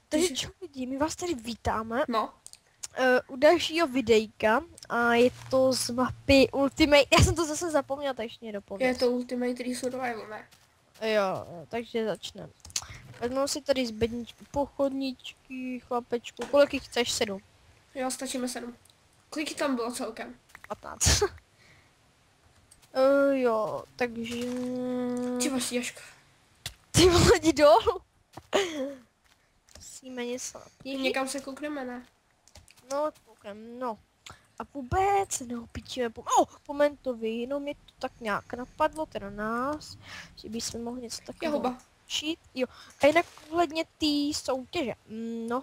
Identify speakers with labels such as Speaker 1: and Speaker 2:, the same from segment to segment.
Speaker 1: Takže čo lidi, my vás tady vítáme
Speaker 2: No,
Speaker 1: u dalšího videjka a je to z mapy Ultimate, já jsem to zase zapomněla, takže mě
Speaker 2: je
Speaker 1: dopověz.
Speaker 2: to Ultimate Survival, ne?
Speaker 1: Jo, takže začneme. Vezmu si tady z bedničky pochodničky, chlapečku, kolik jich chceš? 7?
Speaker 2: Jo, stačíme 7. Kolik tam bylo celkem?
Speaker 1: 15. Jo, takže...
Speaker 2: Ty máš těžko.
Speaker 1: Ty vole, jdi dolů. Musíme něco napíšit.
Speaker 2: Někam se koukneme, ne?
Speaker 1: No, koukám, no. A vůbec neopíčíme po Mentovi, jenom mě to tak nějak napadlo, teda nás, že bychom mohli něco
Speaker 2: Je
Speaker 1: takového
Speaker 2: huba.
Speaker 1: učit. Jo, a jinak ohledně té soutěže, no.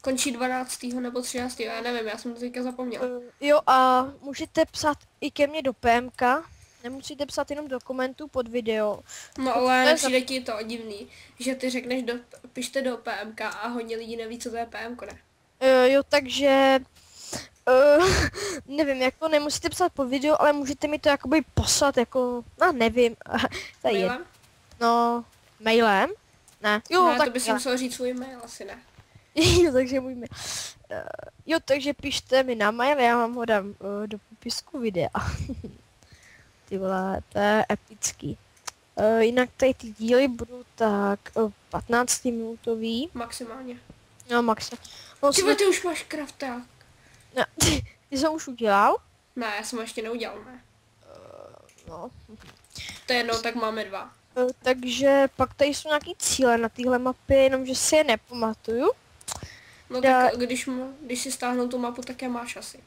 Speaker 2: Končí 12. nebo 13. Já nevím, já jsem to teďka zapomněl.
Speaker 1: Jo, a můžete psát i ke mně do PMK, nemusíte psát jenom do komentů pod video.
Speaker 2: No ale nepřijde ti to divný, že ty řekneš, pište do PMK a hodně lidí neví, co to je PMko, ne?
Speaker 1: Jo, takže... nevím, jako nemusíte psát pod video, ale můžete mi to jakoby poslat, jako, no nevím, to je
Speaker 2: Mailem?
Speaker 1: no, mailem? Ne, jo,
Speaker 2: Ne,
Speaker 1: tak
Speaker 2: to bys musel říct svůj mail, asi ne.
Speaker 1: jo, takže můj mail. Jo, takže pište mi na mail, já vám ho dám do popisku videa. Ty vole, to je epický. Jinak tady ty díly budou tak 15 minutový.
Speaker 2: Maximálně.
Speaker 1: No, max. No,
Speaker 2: Ty už máš crafták.
Speaker 1: no, ty jsem už udělal?
Speaker 2: Ne, já jsem ho ještě neudělal, ne.
Speaker 1: No.
Speaker 2: To je jedno, tak máme 2.
Speaker 1: Takže pak tady jsou nějaký cíle na téhle mapě, jenomže si je nepamatuju.
Speaker 2: No tak když si stáhnou tu mapu, tak je máš asi.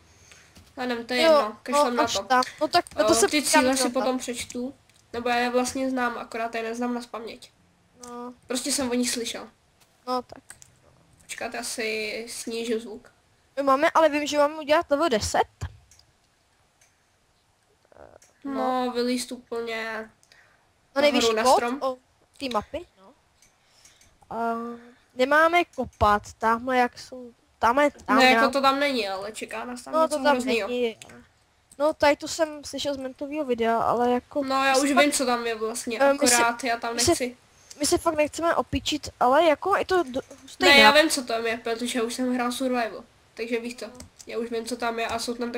Speaker 2: Já nevím, to je jedno, kašlem na to.
Speaker 1: No tak to se
Speaker 2: ty cíle si potom přečtu, nebo já je vlastně znám, akorát je neznám nazpaměť.
Speaker 1: No,
Speaker 2: Prostě jsem o nich slyšel.
Speaker 1: no tak.
Speaker 2: Počkat, já si snížu zvuk.
Speaker 1: My máme, ale vím, že máme udělat level 10.
Speaker 2: No, vylíst úplně
Speaker 1: No nejvyšší
Speaker 2: na
Speaker 1: bod
Speaker 2: strom.
Speaker 1: o té mapy, no. Nemáme kopat, tamhle jak jsou, tamhle.
Speaker 2: Ne, jako to tam není, ale čeká nás tam
Speaker 1: no,
Speaker 2: něco
Speaker 1: to tam
Speaker 2: hroznýho.
Speaker 1: není. No tady to jsem slyšel z mentového videa, ale jako...
Speaker 2: No, já už vím, co tam je vlastně, akorát já tam nechci.
Speaker 1: My se fakt nechceme opičit, ale jako je to hustý
Speaker 2: Ne, já
Speaker 1: map.
Speaker 2: vím, co tam je, protože už jsem hrál Survival, takže víš to. Já už vím, co tam je a jsou tam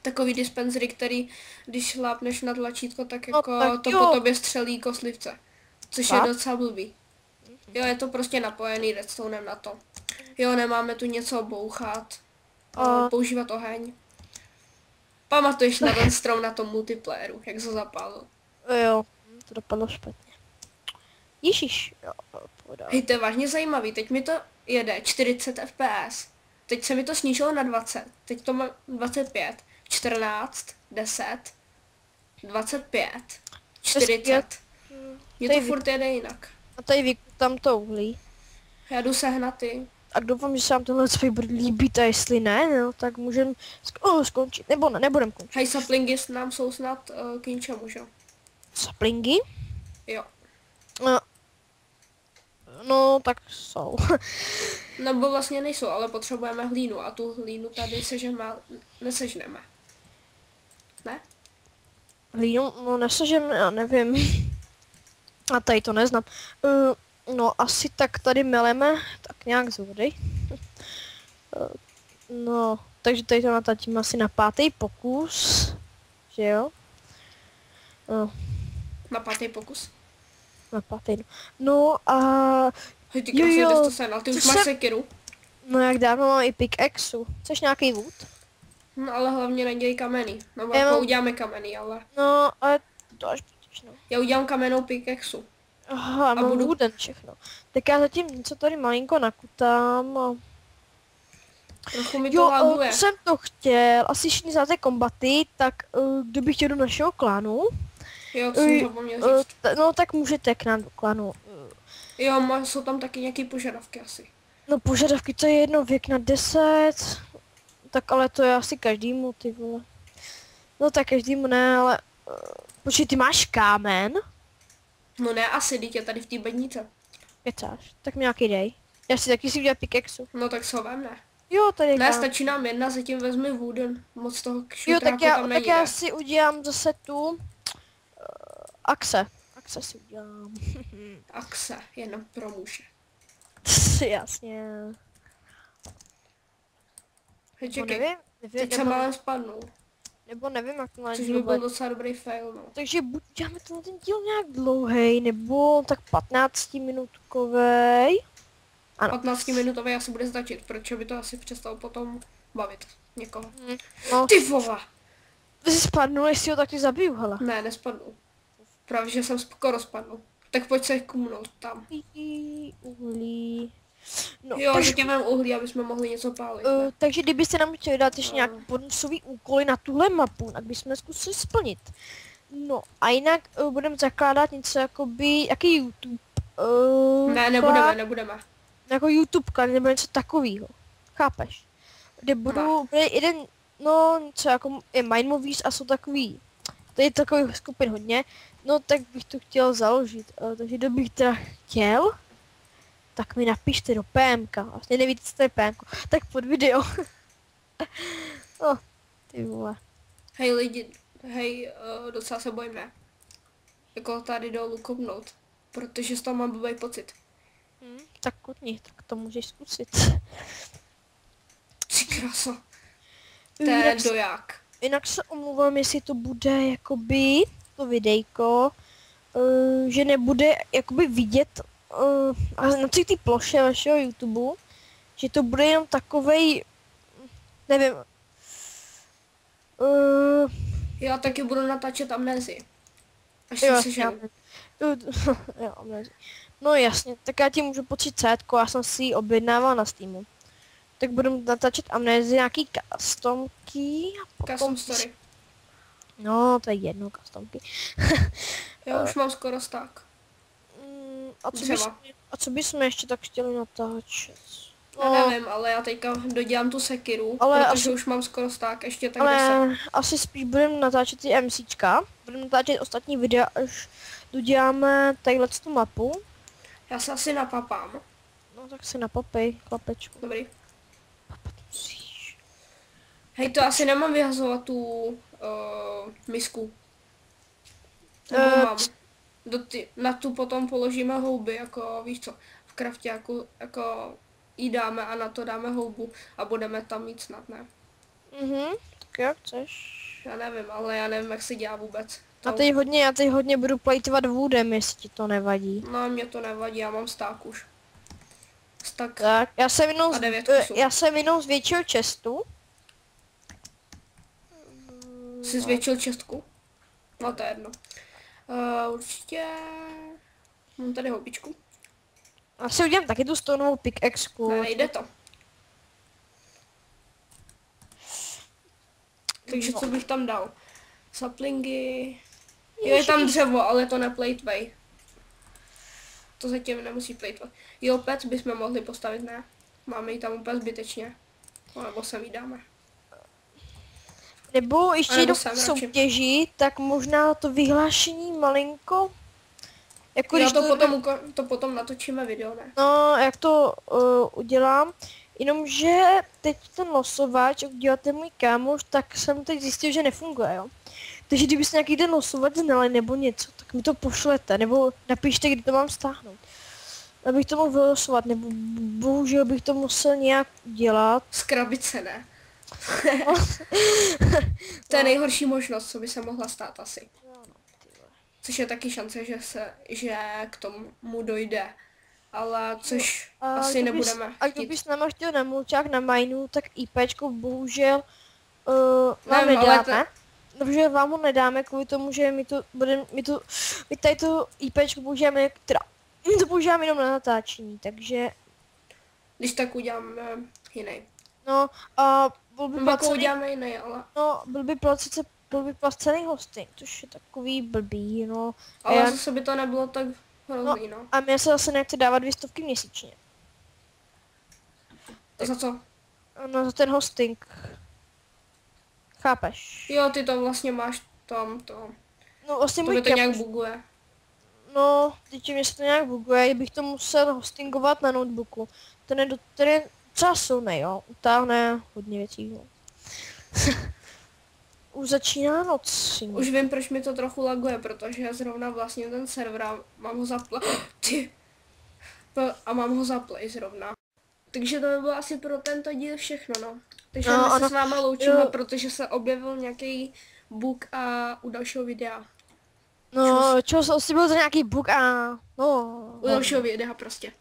Speaker 2: takový dispensery, který, když šlápneš na tlačítko, tak
Speaker 1: No,
Speaker 2: jako
Speaker 1: tak
Speaker 2: to
Speaker 1: jo.
Speaker 2: po tobě střelí koslivce. Což
Speaker 1: Tak.
Speaker 2: je docela blbý. Jo, je to prostě napojený redstonem na to. Jo, nemáme tu něco bouchat, používat oheň. Pamatuješ na ten strom na tom multiplayeru, jak se zapálil?
Speaker 1: Jo, to dopadlo špatně. Ježíš, jo, poda.
Speaker 2: Hej, to je vážně zajímavý, teď mi to jede 40 fps. Teď se mi to snížilo na 20, teď to má 25, 14, 10, 25, 40. Mně to
Speaker 1: Tady
Speaker 2: furt jede jinak.
Speaker 1: A tady tam to uhlí.
Speaker 2: Já jdu sehnat ty.
Speaker 1: A doufám, že se vám tenhle svůj bude líbit a jestli ne, no, tak můžeme skončit, nebo ne, nebudem končit.
Speaker 2: Hej, saplingy nám jsou snad k ničemu, že?
Speaker 1: Saplingy?
Speaker 2: Jo.
Speaker 1: No, tak jsou.
Speaker 2: Nebo vlastně nejsou, ale potřebujeme hlínu a tu hlínu tady nesežneme. Ne?
Speaker 1: Hlínu, no nesežeme, já nevím. A tady to neznám. No, asi tak tady meleme tak nějak z vody. No, takže tady to natatíme asi na 5. pokus. Že jo? No,
Speaker 2: Na 5. pokus.
Speaker 1: na 5. No a...
Speaker 2: Hej, ty krásně, kde jsi to sehnal, ty už máš sekiru.
Speaker 1: No jak dávno mám i pickaxu. Chceš nějaký wood?
Speaker 2: No ale hlavně nedělej kameny. No
Speaker 1: Já
Speaker 2: jako
Speaker 1: mám-
Speaker 2: uděláme kameny, ale...
Speaker 1: No, ale to až budeš, no.
Speaker 2: Já udělám kamennou pickaxu.
Speaker 1: Aha, mám
Speaker 2: budu-
Speaker 1: wooden všechno. Tak já zatím něco tady malinko nakutám.
Speaker 2: Trochu mi to
Speaker 1: Jo,
Speaker 2: laguje.
Speaker 1: jsem to chtěl. Asi všichni znáte kombaty, tak kdo by chtěl do našeho klanu,
Speaker 2: Jo, to jsem zapomněl říct.
Speaker 1: no tak můžete k nám do klanu.
Speaker 2: Jo, jsou tam taky nějaký požadavky asi.
Speaker 1: No požadavky, to je jedno, věk na 10. Tak ale to je asi každému, ty vole. No tak každému ne, ale... Počkej, ty máš kámen?
Speaker 2: No ne, asi, teď je tady v té bednice.
Speaker 1: Kecáš, tak mi nějaký dej. Já si taky si udělám pickaxu.
Speaker 2: No tak se ho vem, ne.
Speaker 1: Jo, tady je
Speaker 2: Ne,
Speaker 1: kámen.
Speaker 2: stačí nám jedna, zatím vezmi wooden. Moc toho
Speaker 1: Jo,
Speaker 2: šutráku tam
Speaker 1: tak
Speaker 2: není,
Speaker 1: já
Speaker 2: ne.
Speaker 1: si udělám zase tu... Axe si udělám.
Speaker 2: Axe, jenom pro muže.
Speaker 1: Jasně.
Speaker 2: Hej,
Speaker 1: No
Speaker 2: čekej,
Speaker 1: nevím,
Speaker 2: teď jsem ale spadnul.
Speaker 1: nebo nevím, jak to na
Speaker 2: Což
Speaker 1: díl
Speaker 2: by byl
Speaker 1: bude.
Speaker 2: docela dobrý fail, no.
Speaker 1: Takže buď děláme ten díl nějak dlouhý, nebo tak 15-minutkovej. Ano.
Speaker 2: 15-minutový asi bude stačit, protože by to asi přestalo potom bavit někoho.
Speaker 1: No,
Speaker 2: Ty vole!
Speaker 1: ty jsi spadnul, jestli ho taky zabiju, hele.
Speaker 2: Ne, nespadnu. Právě, že jsem skoro spadnul. Tak pojď se kumnout tam.
Speaker 1: Uhlí. No,
Speaker 2: Jo,
Speaker 1: takže,
Speaker 2: že tě mám uhlí, aby jsme mohli něco pálit. Ne?
Speaker 1: takže kdybyste nám chtěli dát ještě nějaký bonusový úkoly na tuhle mapu, tak bychom zkusili splnit. No a jinak budeme zakládat něco jakoby, jaký YouTube.
Speaker 2: Ne, nebudeme.
Speaker 1: Jako YouTube kanál nebo něco takového. Chápeš? Kde bude jeden, no něco jako je Mind Movies a jsou takový, to je takových skupin hodně, no tak bych to chtěl založit, takže kdo bych teda chtěl, tak mi napište do PMK, vlastně nevíte, co to je PMK, tak pod video. No, ty vole.
Speaker 2: Hej lidi, docela se bojím, ne? Jako tady dolů kopnout, protože z toho mám blbý pocit.
Speaker 1: Tak kutni, tak to můžeš zkusit.
Speaker 2: Ty kráso. To je doják.
Speaker 1: Jinak se omluvám, jestli to bude jakoby to videjko, že nebude jakoby vidět a na celé té ploše vašeho YouTube, že to bude jenom takovej, nevím,
Speaker 2: Já taky budu natáčet Amnézii. Až
Speaker 1: jo,
Speaker 2: se seženu.
Speaker 1: jo, Amnézii. No jasně, tak já ti můžu počít cétko, já jsem si ji objednával na Steamu. Tak budu natáčet Amnézii nějaký customky a potom...
Speaker 2: Custom story.
Speaker 1: No, to je jedno, customky.
Speaker 2: Já už mám skoro stack.
Speaker 1: A co bychom ještě tak chtěli natáčet?
Speaker 2: Já nevím, ale já teďka dodělám tu sekiru,
Speaker 1: ale
Speaker 2: protože už mám skoro stack, ještě tak
Speaker 1: ale
Speaker 2: 10.
Speaker 1: asi spíš budeme natáčet ty MCčka, budeme natáčet ostatní videa, až doděláme tadyhle tu mapu.
Speaker 2: Já se asi napapám.
Speaker 1: No tak si napapej, chlapečku.
Speaker 2: Dobrý.
Speaker 1: Papat musíš.
Speaker 2: Hej, to asi nemám vyhazovat tu misku. Nebo mám. Na tu potom položíme houby, jako víš co, v krafťáku, jako jí dáme a na to dáme houbu a budeme tam mít snad, ne?
Speaker 1: Tak jak chceš.
Speaker 2: Já nevím, ale já nevím, jak se dělá vůbec.
Speaker 1: Já teď hodně budu plejtovat woodem, jestli ti to nevadí.
Speaker 2: No, mě to nevadí, já mám sták už. Sták.
Speaker 1: Tak, já jsem jenom z většího chestu.
Speaker 2: Jsi zvětšil čestku? No to je jedno. Určitě... Mám tady houbičku.
Speaker 1: Asi udělám taky tu stonovou pickaxeku.
Speaker 2: Ne, nejde to. Takže co bych tam dal? Saplingy... Jo, je tam dřevo, ale to neplejtvej. To zatím nemusí plejtvat. Jo, pec bychom mohli postavit, ne? Máme ji tam úplně zbytečně. No, nebo sem ji dáme.
Speaker 1: Nebo ještě jednou soutěži, tak možná to vyhlášení malinko. Jako
Speaker 2: jo, to potom natočíme video, ne?
Speaker 1: No, jak to udělám. Jenomže teď ten losovač, jak děláte můj kámoš, tak jsem teď zjistil, že nefunguje, jo. Takže kdybyste nějaký den losovač znali nebo něco, tak mi to pošlete, nebo napište, kdy to mám stáhnout. Abych to mohl vylosovat, nebo bohužel bych to musel nějak dělat.
Speaker 2: Z krabice, ne? To je nejhorší možnost, co by se mohla stát asi. Což je taky šance, že k tomu dojde. Ale což asi nebudeme.
Speaker 1: A kdyby s náma chtěl na mulčák na Mineu, tak IPčko bohužel vám
Speaker 2: nevím,
Speaker 1: nedáme. Protože vám ho nedáme kvůli tomu, že my tady to IPčko používáme, my to používáme jenom na natáčení, takže...
Speaker 2: Když tak uděláme jiný.
Speaker 1: No a byl by
Speaker 2: placený... uděláme jiný, ale...
Speaker 1: No, byl by placený hosting, což je takový blbý, no.
Speaker 2: Ale zase by to nebylo tak hrozný, no.
Speaker 1: A mě se zase nechce dávat 200 měsíčně.
Speaker 2: Za co?
Speaker 1: No, za ten hosting. Chápeš?
Speaker 2: Jo, ty to vlastně máš tam to.
Speaker 1: No, vlastně
Speaker 2: to by to nějak buguje.
Speaker 1: No, teď mě se to nějak buguje, bych to musel hostingovat na notebooku. Ten je docela silný, jo. Utáhne hodně věcí, no. Už začíná noc.
Speaker 2: Už vím, proč mi to trochu laguje, protože zrovna vlastně ten server mám ho Ty! a mám ho za play zrovna. Takže to by bylo asi pro tento díl všechno, no. Takže
Speaker 1: No,
Speaker 2: my se
Speaker 1: ano.
Speaker 2: s váma loučíme,
Speaker 1: Jo.
Speaker 2: protože se objevil nějaký bug a u dalšího videa.
Speaker 1: No, čo, asi byl to nějaký bug a... No,
Speaker 2: U dalšího videa prostě.